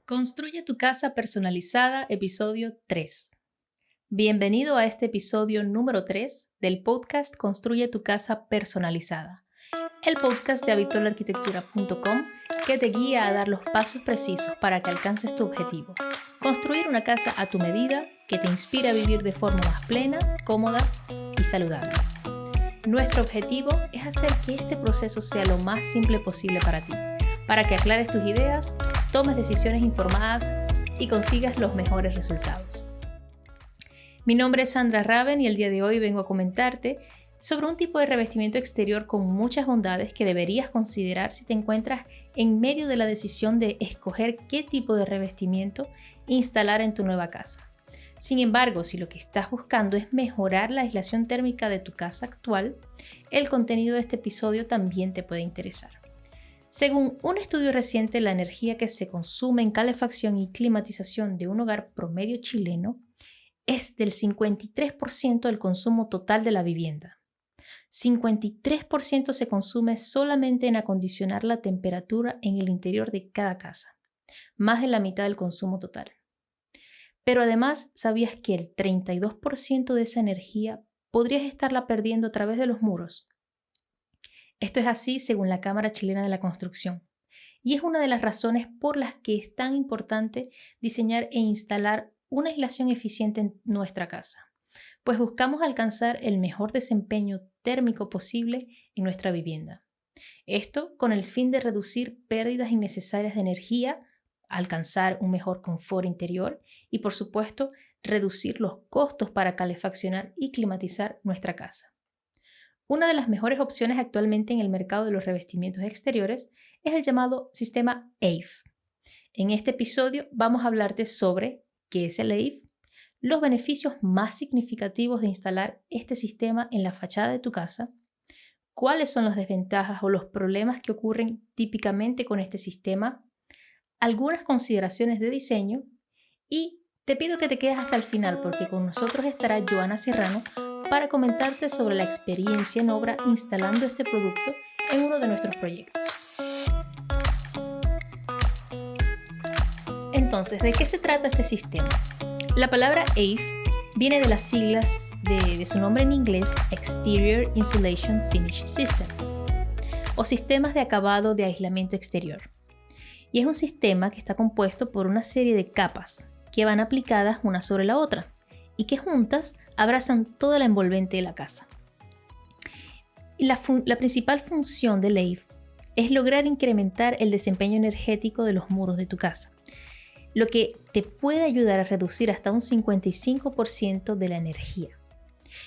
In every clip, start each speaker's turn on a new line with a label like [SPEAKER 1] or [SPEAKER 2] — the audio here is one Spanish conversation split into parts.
[SPEAKER 1] Construye tu casa personalizada, episodio 3. Bienvenido a este episodio número 3 del podcast Construye tu casa personalizada, el podcast de habitolarquitectura.com que te guía a dar los pasos precisos para que alcances tu objetivo. Construir una casa a tu medida que te inspira a vivir de forma más plena, cómoda y saludable. Nuestro objetivo es hacer que este proceso sea lo más simple posible para ti, para que aclares tus ideas, tomes decisiones informadas y consigas los mejores resultados. Mi nombre es Sandra Raven y el día de hoy vengo a comentarte sobre un tipo de revestimiento exterior con muchas bondades que deberías considerar si te encuentras en medio de la decisión de escoger qué tipo de revestimiento instalar en tu nueva casa. Sin embargo, si lo que estás buscando es mejorar la aislación térmica de tu casa actual, el contenido de este episodio también te puede interesar. Según un estudio reciente, la energía que se consume en calefacción y climatización de un hogar promedio chileno es del 53% del consumo total de la vivienda. 53% se consume solamente en acondicionar la temperatura en el interior de cada casa, más de la mitad del consumo total. Pero además, ¿sabías que el 32% de esa energía podrías estarla perdiendo a través de los muros? Esto es así según la Cámara Chilena de la Construcción, y es una de las razones por las que es tan importante diseñar e instalar una aislación eficiente en nuestra casa, pues buscamos alcanzar el mejor desempeño térmico posible en nuestra vivienda. Esto con el fin de reducir pérdidas innecesarias de energía, alcanzar un mejor confort interior y, por supuesto, reducir los costos para calefaccionar y climatizar nuestra casa. Una de las mejores opciones actualmente en el mercado de los revestimientos exteriores es el llamado sistema AVE. En este episodio vamos a hablarte sobre qué es el AVE, los beneficios más significativos de instalar este sistema en la fachada de tu casa, cuáles son las desventajas o los problemas que ocurren típicamente con este sistema, algunas consideraciones de diseño y te pido que te quedes hasta el final porque con nosotros estará Joana Serrano para comentarte sobre la experiencia en obra instalando este producto en uno de nuestros proyectos. Entonces, ¿de qué se trata este sistema? La palabra AVE viene de las siglas de su nombre en inglés, Exterior Insulation Finish Systems, o sistemas de acabado de aislamiento exterior. Y es un sistema que está compuesto por una serie de capas que van aplicadas una sobre la otra y que juntas abrazan toda la envolvente de la casa. La principal función del AVE es lograr incrementar el desempeño energético de los muros de tu casa, lo que te puede ayudar a reducir hasta un 55% de la energía.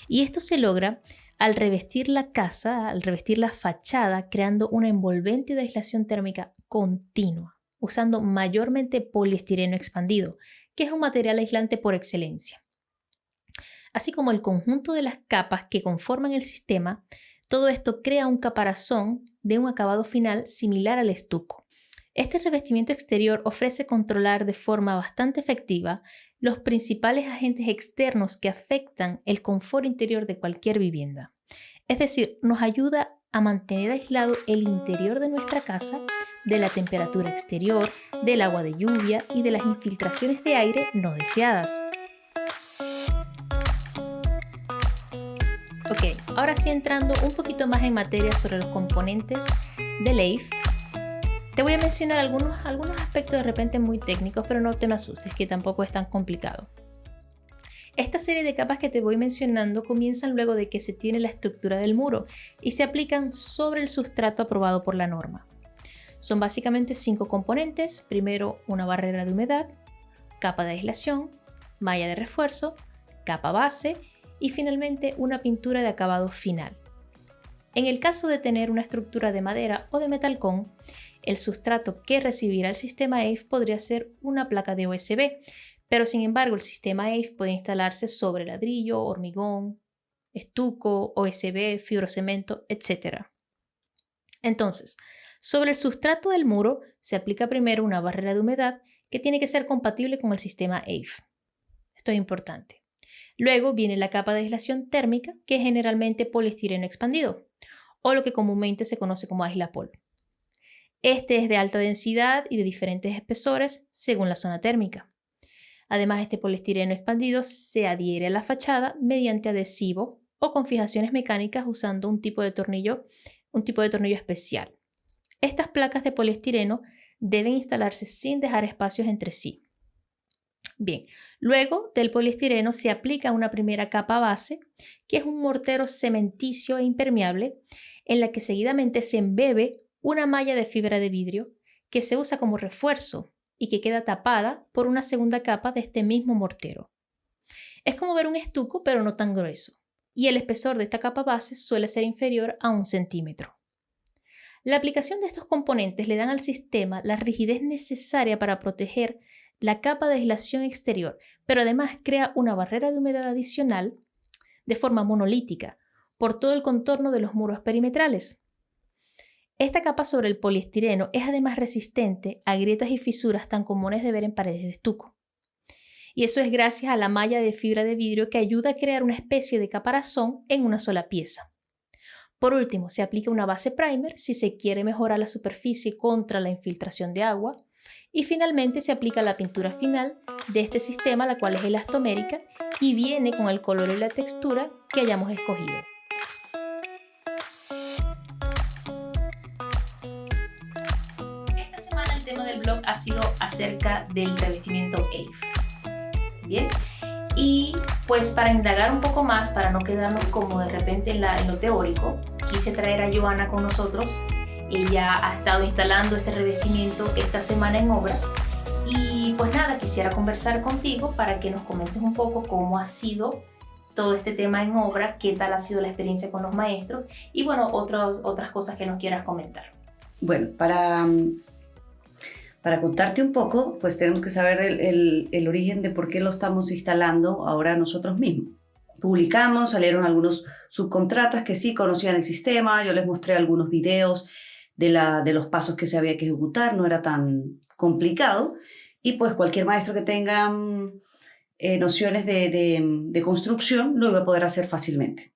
[SPEAKER 1] Y esto se logra al revestir la casa, al revestir la fachada, creando una envolvente de aislación térmica continua, usando mayormente poliestireno expandido, que es un material aislante por excelencia. Así como el conjunto de las capas que conforman el sistema, todo esto crea un caparazón de un acabado final similar al estuco. Este revestimiento exterior ofrece controlar de forma bastante efectiva los principales agentes externos que afectan el confort interior de cualquier vivienda. Es decir, nos ayuda a mantener aislado el interior de nuestra casa de la temperatura exterior, del agua de lluvia y de las infiltraciones de aire no deseadas. Ok, ahora sí entrando un poquito más en materia sobre los componentes del AVE, te voy a mencionar algunos aspectos de repente muy técnicos, pero no te me asustes, que tampoco es tan complicado. Esta serie de capas que te voy mencionando comienzan luego de que se tiene la estructura del muro y se aplican sobre el sustrato aprobado por la norma. Son básicamente 5 componentes: primero una barrera de humedad, capa de aislación, malla de refuerzo, capa base y finalmente una pintura de acabado final. En el caso de tener una estructura de madera o de metalcón, el sustrato que recibirá el sistema AVE podría ser una placa de OSB, pero sin embargo el sistema AVE puede instalarse sobre ladrillo, hormigón, estuco, OSB, fibrocemento, etc. Entonces, sobre el sustrato del muro se aplica primero una barrera de humedad que tiene que ser compatible con el sistema AVE. Esto es importante. Luego viene la capa de aislación térmica, que es generalmente poliestireno expandido, o lo que comúnmente se conoce como aislapol. Este es de alta densidad y de diferentes espesores según la zona térmica. Además, este poliestireno expandido se adhiere a la fachada mediante adhesivo o con fijaciones mecánicas usando un tipo de tornillo especial. Estas placas de poliestireno deben instalarse sin dejar espacios entre sí. Bien, luego del poliestireno se aplica una primera capa base, que es un mortero cementicio e impermeable, en la que seguidamente se embebe una malla de fibra de vidrio que se usa como refuerzo y que queda tapada por una segunda capa de este mismo mortero. Es como ver un estuco, pero no tan grueso, y el espesor de esta capa base suele ser inferior a 1 centímetro. La aplicación de estos componentes le dan al sistema la rigidez necesaria para proteger la capa de aislación exterior, pero además crea una barrera de humedad adicional de forma monolítica por todo el contorno de los muros perimetrales. Esta capa sobre el poliestireno es además resistente a grietas y fisuras tan comunes de ver en paredes de estuco. Y eso es gracias a la malla de fibra de vidrio que ayuda a crear una especie de caparazón en una sola pieza. Por último, se aplica una base primer si se quiere mejorar la superficie contra la infiltración de agua. Y finalmente se aplica la pintura final de este sistema, la cual es elastomérica y viene con el color y la textura que hayamos escogido. Esta semana el tema del blog ha sido acerca del revestimiento AVE. Bien, y pues para indagar un poco más, para no quedarnos como de repente en lo teórico, quise traer a Joana con nosotros. Ella ha estado instalando este revestimiento esta semana en obra y pues nada, quisiera conversar contigo para que nos comentes un poco cómo ha sido todo este tema en obra, qué tal ha sido la experiencia con los maestros y bueno, otras cosas que nos quieras comentar.
[SPEAKER 2] Bueno, para contarte un poco, pues tenemos que saber el origen de por qué lo estamos instalando ahora nosotros mismos. Publicamos, salieron algunos subcontratas que sí conocían el sistema, yo les mostré algunos videos de los pasos que se había que ejecutar, no era tan complicado, y pues cualquier maestro que tenga nociones de construcción lo iba a poder hacer fácilmente.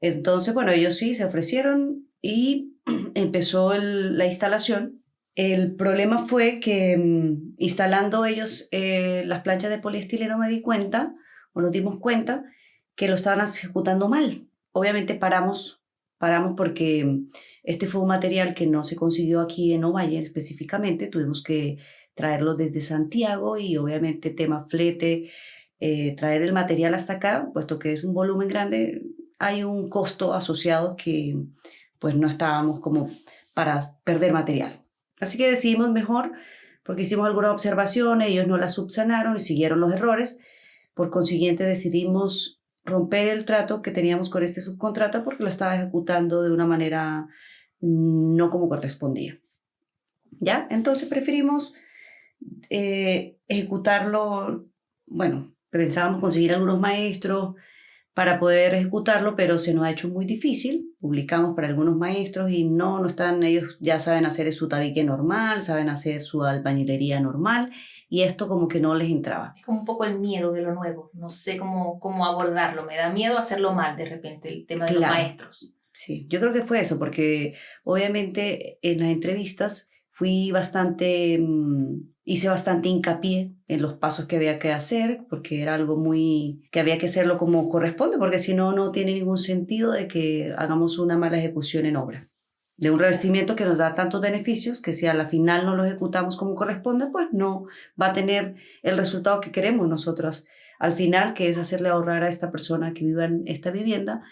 [SPEAKER 2] Entonces, bueno, ellos sí se ofrecieron y empezó la instalación. El problema fue que instalando ellos las planchas de poliestireno nos dimos cuenta que lo estaban ejecutando mal. Obviamente paramos porque este fue un material que no se consiguió aquí en Ovalle específicamente, tuvimos que traerlo desde Santiago y obviamente tema flete, traer el material hasta acá, puesto que es un volumen grande, hay un costo asociado que pues no estábamos como para perder material. Así que decidimos mejor, porque hicimos algunas observaciones, ellos no las subsanaron y siguieron los errores, por consiguiente decidimos romper el trato que teníamos con este subcontrata porque lo estaba ejecutando de una manera no como correspondía. ¿Ya? Entonces preferimos ejecutarlo, bueno, pensábamos conseguir algunos maestros para poder ejecutarlo, pero se nos ha hecho muy difícil. Publicamos para algunos maestros y no están, ellos ya saben hacer su tabique normal, saben hacer su albañilería normal y esto como que no les entraba.
[SPEAKER 1] Es como un poco el miedo de lo nuevo, no sé cómo abordarlo, me da miedo hacerlo mal de repente el tema de los maestros.
[SPEAKER 2] Sí, yo creo que fue eso, porque obviamente en las entrevistas hice bastante hincapié en los pasos que había que hacer, porque era algo que había que hacerlo como corresponde, porque si no, no tiene ningún sentido de que hagamos una mala ejecución en obra. De un revestimiento que nos da tantos beneficios, que si a la final no lo ejecutamos como corresponde, pues no va a tener el resultado que queremos nosotros al final, que es hacerle ahorrar a esta persona que viva en esta vivienda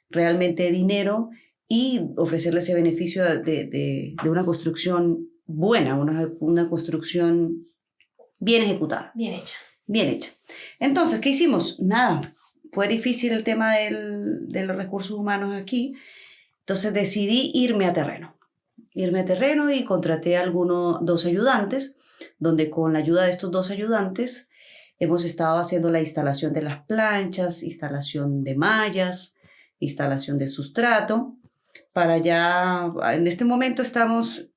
[SPEAKER 2] realmente dinero y ofrecerle ese beneficio de una construcción buena, una construcción bien ejecutada.
[SPEAKER 1] Bien hecha.
[SPEAKER 2] Bien hecha. Entonces, ¿qué hicimos? Nada, fue difícil el tema de los recursos humanos aquí, entonces decidí irme a terreno y contraté a dos ayudantes, donde con la ayuda de estos dos ayudantes hemos estado haciendo la instalación de las planchas, instalación de mallas, instalación de sustrato. Para ya, en este momento estamos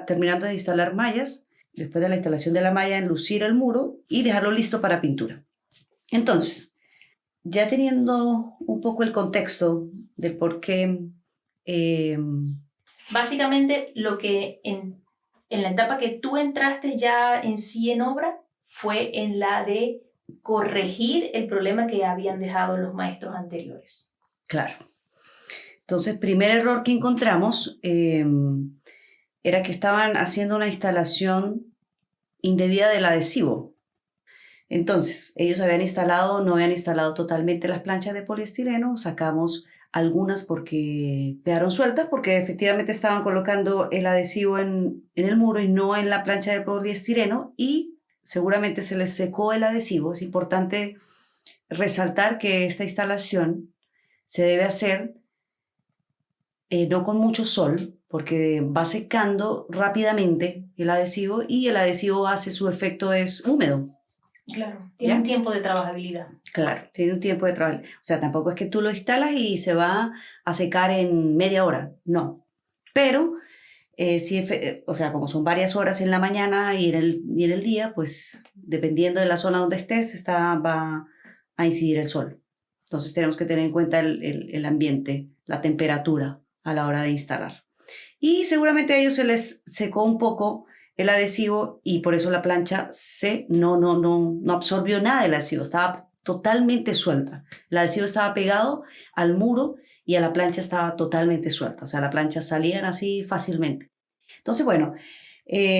[SPEAKER 2] terminando de instalar mallas, después de la instalación de la malla, enlucir el muro y dejarlo listo para pintura. Entonces, ya teniendo un poco el contexto de por qué
[SPEAKER 1] Básicamente, lo que en la etapa que tú entraste ya en sí en obra fue en la de corregir el problema que habían dejado los maestros anteriores.
[SPEAKER 2] Claro. Entonces, primer error que encontramos era que estaban haciendo una instalación indebida del adhesivo. Entonces, ellos no habían instalado totalmente las planchas de poliestireno, sacamos algunas porque quedaron sueltas, porque efectivamente estaban colocando el adhesivo en el muro y no en la plancha de poliestireno, y seguramente se les secó el adhesivo. Es importante resaltar que esta instalación se debe hacer no con mucho sol, porque va secando rápidamente el adhesivo y el adhesivo hace su efecto es húmedo.
[SPEAKER 1] Claro, tiene
[SPEAKER 2] ¿Ya?
[SPEAKER 1] un tiempo de trabajabilidad.
[SPEAKER 2] Claro, tiene un tiempo de trabajo. O sea, tampoco es que tú lo instalas y se va a secar en media hora, no. Pero, sí, o sea, como son varias horas en la mañana y en el día, pues dependiendo de la zona donde estés, va a incidir el sol. Entonces tenemos que tener en cuenta el ambiente, la temperatura a la hora de instalar. Y seguramente a ellos se les secó un poco el adhesivo y por eso la plancha no absorbió nada del adhesivo, estaba totalmente suelta. El adhesivo estaba pegado al muro y a la plancha estaba totalmente suelta, o sea, la plancha salían así fácilmente. Entonces, bueno,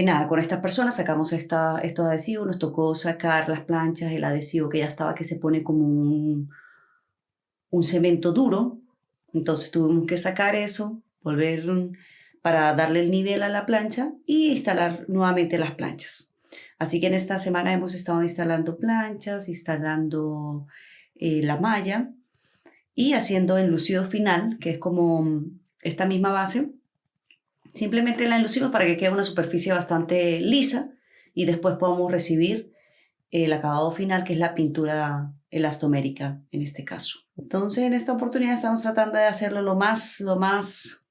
[SPEAKER 2] nada, con estas personas sacamos estos adhesivos, nos tocó sacar las planchas, el adhesivo que ya estaba, que se pone como un cemento duro, entonces tuvimos que sacar eso, volver para darle el nivel a la plancha y instalar nuevamente las planchas. Así que en esta semana hemos estado instalando planchas, instalando la malla y haciendo enlucido final, que es como esta misma base. Simplemente la enlucimos para que quede una superficie bastante lisa y después podamos recibir el acabado final, que es la pintura elastomérica en este caso. Entonces, en esta oportunidad estamos tratando de hacerlo lo más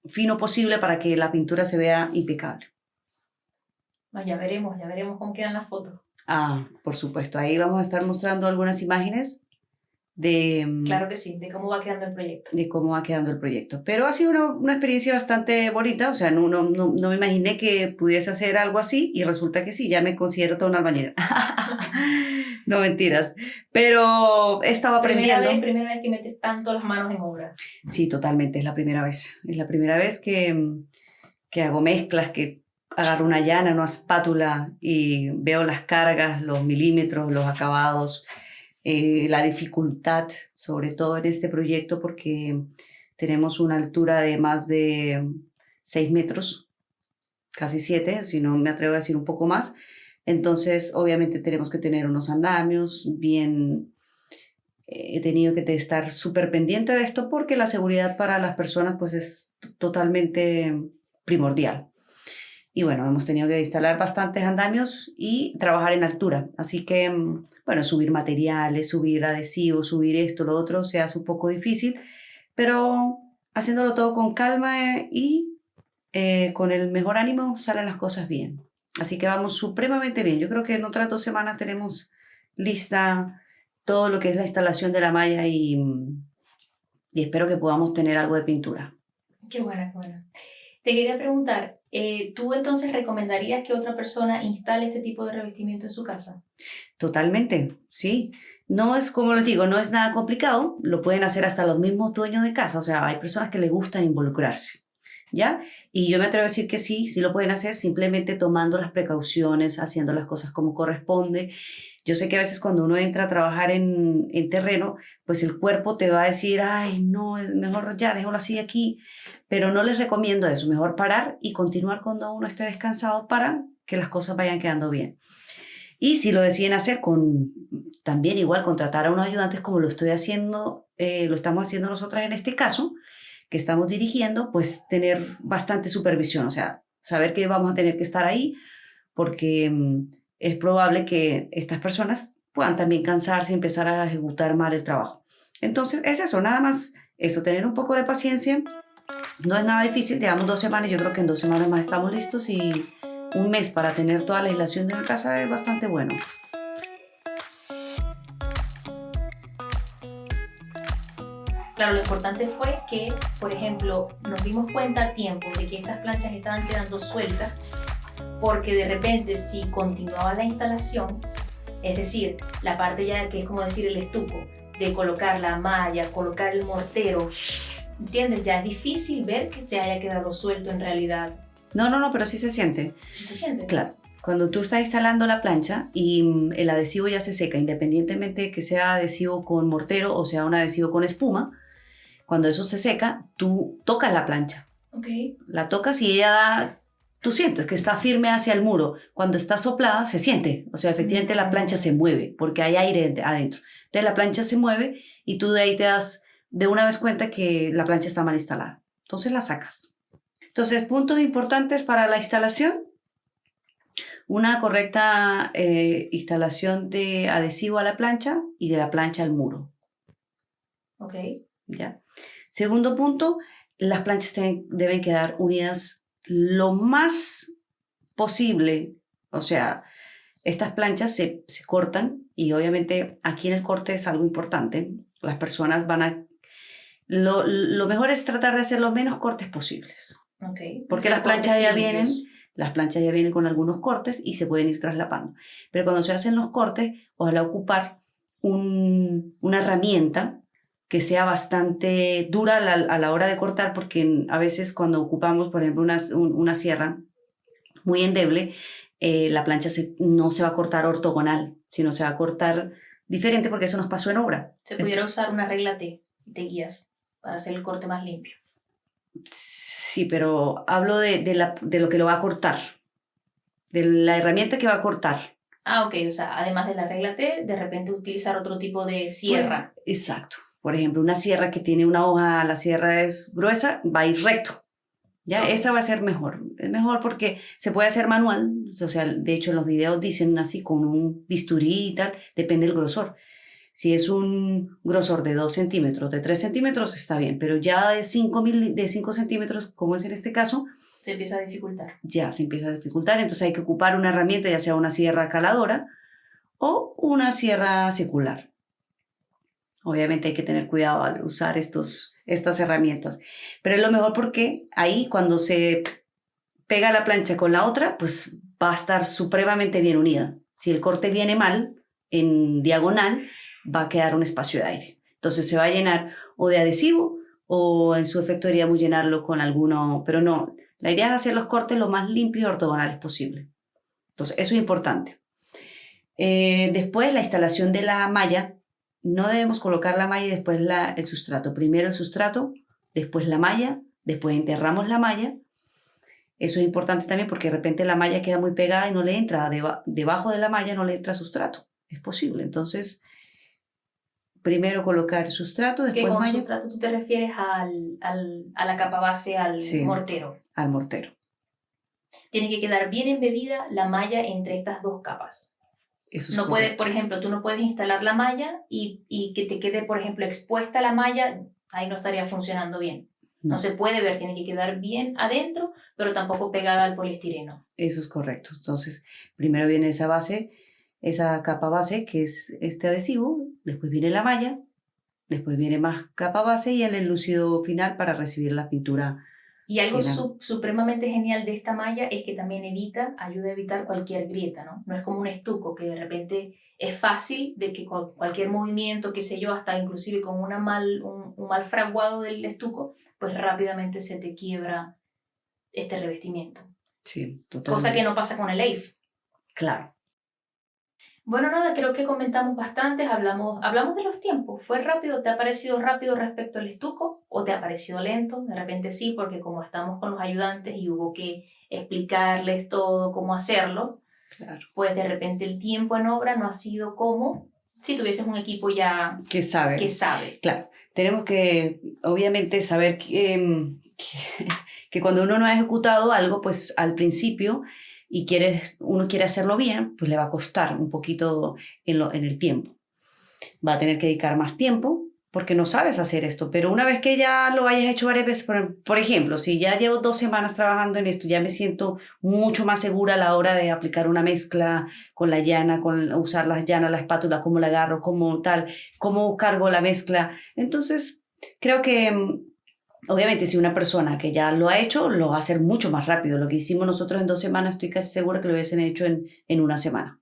[SPEAKER 2] fino posible para que la pintura se vea impecable.
[SPEAKER 1] Bueno, ya veremos cómo quedan las fotos.
[SPEAKER 2] Ah, por supuesto, ahí vamos a estar mostrando algunas imágenes
[SPEAKER 1] Claro que sí, de cómo va quedando el proyecto.
[SPEAKER 2] de cómo va quedando el proyecto. Pero ha sido una experiencia bastante bonita, o sea, no me imaginé que pudiese hacer algo así y resulta que sí, ya me considero toda una albañera. No, mentiras, pero he estado aprendiendo.
[SPEAKER 1] Primera vez que metes tanto las manos en obra.
[SPEAKER 2] Sí, totalmente, es la primera vez. Es la primera vez que hago mezclas, que agarro una llana, una espátula y veo las cargas, los milímetros, los acabados, la dificultad, sobre todo en este proyecto, porque tenemos una altura de más de 6 metros, casi 7, si no me atrevo a decir un poco más. Entonces, obviamente tenemos que tener unos andamios bien. He tenido que estar súper pendiente de esto porque la seguridad para las personas pues es totalmente primordial. Y bueno, hemos tenido que instalar bastantes andamios y trabajar en altura. Así que, bueno, subir materiales, subir adhesivos, subir esto, lo otro, se hace un poco difícil, pero haciéndolo todo con calma y con el mejor ánimo salen las cosas bien. Así que vamos supremamente bien. Yo creo que en otras 2 semanas tenemos lista todo lo que es la instalación de la malla y espero que podamos tener algo de pintura.
[SPEAKER 1] Qué buena, qué buena. Te quería preguntar, ¿tú entonces recomendarías que otra persona instale este tipo de revestimiento en su casa?
[SPEAKER 2] Totalmente, sí. No es, como les digo, no es nada complicado. Lo pueden hacer hasta los mismos dueños de casa. O sea, hay personas que les gustan involucrarse, ¿ya? Y yo me atrevo a decir que sí, sí lo pueden hacer simplemente tomando las precauciones, haciendo las cosas como corresponde. Yo sé que a veces cuando uno entra a trabajar en terreno, pues el cuerpo te va a decir, ay, no, es mejor ya, déjalo así aquí. Pero no les recomiendo eso. Mejor parar y continuar cuando uno esté descansado para que las cosas vayan quedando bien. Y si lo deciden hacer también igual contratar a unos ayudantes como lo estamos haciendo nosotras en este caso, que estamos dirigiendo, pues tener bastante supervisión, o sea, saber que vamos a tener que estar ahí porque es probable que estas personas puedan también cansarse y empezar a ejecutar mal el trabajo. Entonces, es eso, nada más eso, tener un poco de paciencia. No es nada difícil, llevamos 2 semanas, yo creo que en 2 semanas más estamos listos y un mes para tener toda la aislación de una casa es bastante bueno.
[SPEAKER 1] Claro, lo importante fue que, por ejemplo, nos dimos cuenta a tiempo de que estas planchas estaban quedando sueltas, porque de repente si continuaba la instalación, es decir, la parte ya que es como decir el estuco, de colocar la malla, colocar el mortero, ¿entiendes? Ya es difícil ver que se haya quedado suelto en realidad.
[SPEAKER 2] No, pero sí se siente.
[SPEAKER 1] ¿Sí se siente?
[SPEAKER 2] Claro. Cuando tú estás instalando la plancha y el adhesivo ya se seca, independientemente de que sea adhesivo con mortero o sea un adhesivo con espuma, cuando eso se seca, tú tocas la plancha.
[SPEAKER 1] Ok.
[SPEAKER 2] La tocas y ella da, tú sientes que está firme hacia el muro. Cuando está soplada, se siente. O sea, efectivamente la plancha se mueve porque hay aire adentro. Entonces la plancha se mueve y tú de ahí te das de una vez cuenta que la plancha está mal instalada. Entonces la sacas. Entonces, puntos importantes para la instalación. Una correcta instalación de adhesivo a la plancha y de la plancha al muro.
[SPEAKER 1] Ok.
[SPEAKER 2] ¿Ya? Segundo punto, las planchas deben quedar unidas lo más posible. O sea, estas planchas se cortan y obviamente aquí en el corte es algo importante. Las personas van a... Lo mejor es tratar de hacer los menos cortes posibles.
[SPEAKER 1] Okay.
[SPEAKER 2] Porque las planchas ya vienen... Las planchas ya vienen con algunos cortes y se pueden ir traslapando. Pero cuando se hacen los cortes, ojalá ocupar una herramienta que sea bastante dura a la hora de cortar, porque a veces cuando ocupamos, por ejemplo, una sierra muy endeble, la plancha no se va a cortar ortogonal, sino se va a cortar diferente porque eso nos pasó en obra.
[SPEAKER 1] Se pudiera usar una regla T de guías para hacer el corte más limpio.
[SPEAKER 2] Sí, pero hablo de lo que lo va a cortar, de la herramienta que va a cortar.
[SPEAKER 1] Ah, ok, o sea, además de la regla T, de repente utilizar otro tipo de sierra.
[SPEAKER 2] Pues, exacto. Por ejemplo, una sierra que tiene una hoja, la sierra es gruesa, va a ir recto. ¿Ya? Okay. Esa va a ser mejor. Es mejor porque se puede hacer manual. O sea, de hecho, en los videos dicen así, con un bisturí y tal, depende del grosor. Si es un grosor de 2 centímetros, de 3 centímetros, está bien, pero ya de 5 centímetros, como es en este caso,
[SPEAKER 1] se empieza a dificultar.
[SPEAKER 2] Ya se empieza a dificultar, entonces hay que ocupar una herramienta, ya sea una sierra caladora o una sierra secular. Obviamente hay que tener cuidado al usar estas herramientas, pero es lo mejor porque ahí cuando se pega la plancha con la otra, pues va a estar supremamente bien unida. Si el corte viene mal, en diagonal, va a quedar un espacio de aire. Entonces se va a llenar o de adhesivo o en su efecto deberíamos llenarlo con alguno, pero no, la idea es hacer los cortes lo más limpios y ortogonales posible. Entonces eso es importante. Después la instalación de la malla, no debemos colocar la malla y después el sustrato. Primero el sustrato, después la malla, después enterramos la malla. Eso es importante también porque de repente la malla queda muy pegada y no le entra, debajo de la malla no le entra sustrato. Es posible, entonces primero colocar sustrato, después
[SPEAKER 1] malla. ¿Qué con
[SPEAKER 2] malla?
[SPEAKER 1] Sustrato tú te refieres a la capa base, al mortero?
[SPEAKER 2] Al mortero.
[SPEAKER 1] Tiene que quedar bien embebida la malla entre estas dos capas.
[SPEAKER 2] Eso es
[SPEAKER 1] no puede, por ejemplo, tú no puedes instalar la malla y que te quede, por ejemplo, expuesta la malla, ahí no estaría funcionando bien. No se puede ver, tiene que quedar bien adentro, pero tampoco pegada al poliestireno.
[SPEAKER 2] Eso es correcto. Entonces, primero viene esa base, esa capa base, que es este adhesivo, después viene la malla, después viene más capa base y el enlucido final para recibir la pintura.
[SPEAKER 1] Y algo supremamente genial de esta malla es que también ayuda a evitar cualquier grieta, ¿no? No es como un estuco que de repente es fácil de que cualquier movimiento, qué sé yo, hasta inclusive con un mal fraguado del estuco, pues rápidamente se te quiebra este revestimiento.
[SPEAKER 2] Sí, totalmente.
[SPEAKER 1] Cosa que no pasa con el EIFF.
[SPEAKER 2] Claro.
[SPEAKER 1] Bueno, nada, creo que comentamos bastante, hablamos de los tiempos. ¿Fue rápido? ¿Te ha parecido rápido respecto al estuco o te ha parecido lento? De repente sí, porque como estamos con los ayudantes y hubo que explicarles todo, cómo hacerlo,
[SPEAKER 2] claro.
[SPEAKER 1] Pues de repente el tiempo en obra no ha sido como si tuvieses un equipo ya
[SPEAKER 2] que sabe. Claro, tenemos que obviamente saber que cuando uno no ha ejecutado algo, pues al principio y uno quiere hacerlo bien, pues le va a costar un poquito en el tiempo. Va a tener que dedicar más tiempo porque no sabes hacer esto, pero una vez que ya lo hayas hecho varias veces, por ejemplo, si ya llevo 2 semanas trabajando en esto, ya me siento mucho más segura a la hora de aplicar una mezcla con la llana, con usar las llanas, la espátula, cómo la agarro, cómo cargo la mezcla. Entonces, Creo que obviamente si una persona que ya lo ha hecho, lo va a hacer mucho más rápido. Lo que hicimos nosotros en 2 semanas, estoy casi segura que lo hubiesen hecho en 1 semana.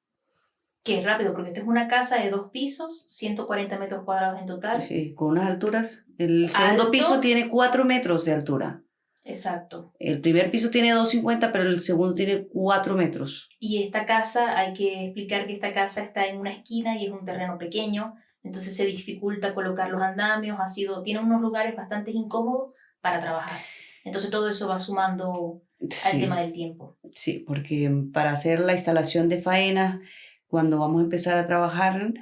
[SPEAKER 1] Que es rápido, porque esta es una casa de 2 pisos, 140 metros cuadrados en total.
[SPEAKER 2] Sí, con unas alturas. El segundo piso tiene 4 metros de altura.
[SPEAKER 1] Exacto.
[SPEAKER 2] El primer piso tiene 2,50, pero el segundo tiene 4 metros.
[SPEAKER 1] Y esta casa, hay que explicar que esta casa está en una esquina y es un terreno pequeño, entonces se dificulta colocar los andamios, tiene unos lugares bastante incómodos para trabajar. Entonces todo eso va sumando al tema del tiempo.
[SPEAKER 2] Sí, porque para hacer la instalación de faena, cuando vamos a empezar a trabajar,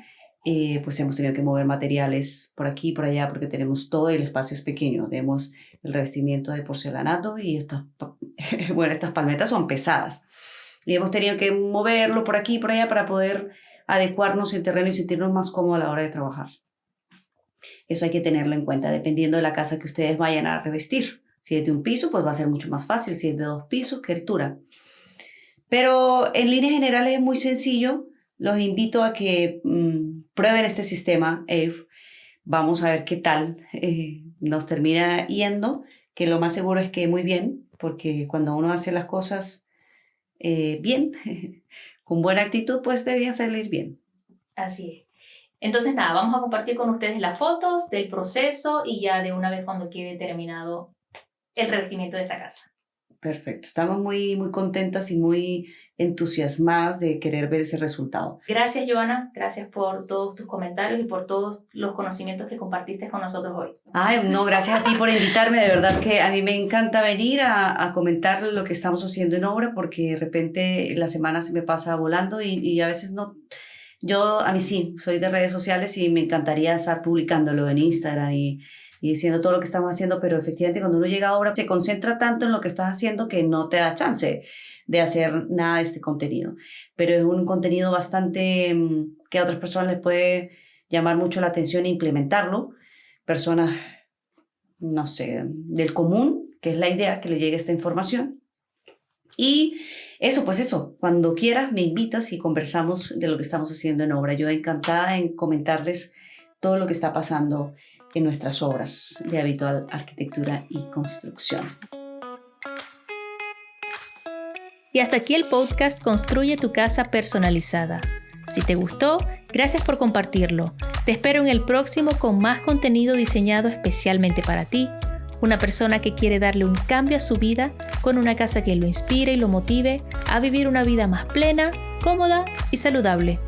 [SPEAKER 2] pues hemos tenido que mover materiales por aquí y por allá porque tenemos todo el espacio es pequeño. Tenemos el revestimiento de porcelanato y estas palmetas son pesadas. Y hemos tenido que moverlo por aquí y por allá para poder adecuarnos el terreno y sentirnos más cómodos a la hora de trabajar. Eso hay que tenerlo en cuenta dependiendo de la casa que ustedes vayan a revestir. Si es de 1 piso, pues va a ser mucho más fácil. Si es de 2 pisos, qué altura. Pero en líneas generales es muy sencillo. Los invito a que prueben este sistema EVE. Vamos a ver qué tal nos termina yendo, que lo más seguro es que muy bien, porque cuando uno hace las cosas bien, con buena actitud, pues deberían salir bien.
[SPEAKER 1] Así es. Entonces nada, vamos a compartir con ustedes las fotos del proceso y ya de una vez cuando quede terminado el revestimiento de esta casa.
[SPEAKER 2] Perfecto. Estamos muy, muy contentas y muy entusiasmadas de querer ver ese resultado.
[SPEAKER 1] Gracias, Joana. Gracias por todos tus comentarios y por todos los conocimientos que compartiste con nosotros hoy.
[SPEAKER 2] Ay, no, gracias a ti por invitarme. De verdad que a mí me encanta venir a comentar lo que estamos haciendo en obra porque de repente la semana se me pasa volando y a veces no. A mí sí, soy de redes sociales y me encantaría estar publicándolo en Instagram y diciendo todo lo que estamos haciendo, pero efectivamente cuando uno llega a obra se concentra tanto en lo que estás haciendo que no te da chance de hacer nada de este contenido. Pero es un contenido bastante que a otras personas les puede llamar mucho la atención e implementarlo. Personas, no sé, del común, que es la idea, que le llegue esta información. Y eso, cuando quieras me invitas y conversamos de lo que estamos haciendo en obra. Yo encantada en comentarles todo lo que está pasando en nuestras obras de Habitual Arquitectura y Construcción.
[SPEAKER 1] Y hasta aquí el podcast Construye tu casa personalizada. Si te gustó, gracias por compartirlo. Te espero en el próximo con más contenido diseñado especialmente para ti, una persona que quiere darle un cambio a su vida con una casa que lo inspire y lo motive a vivir una vida más plena, cómoda y saludable.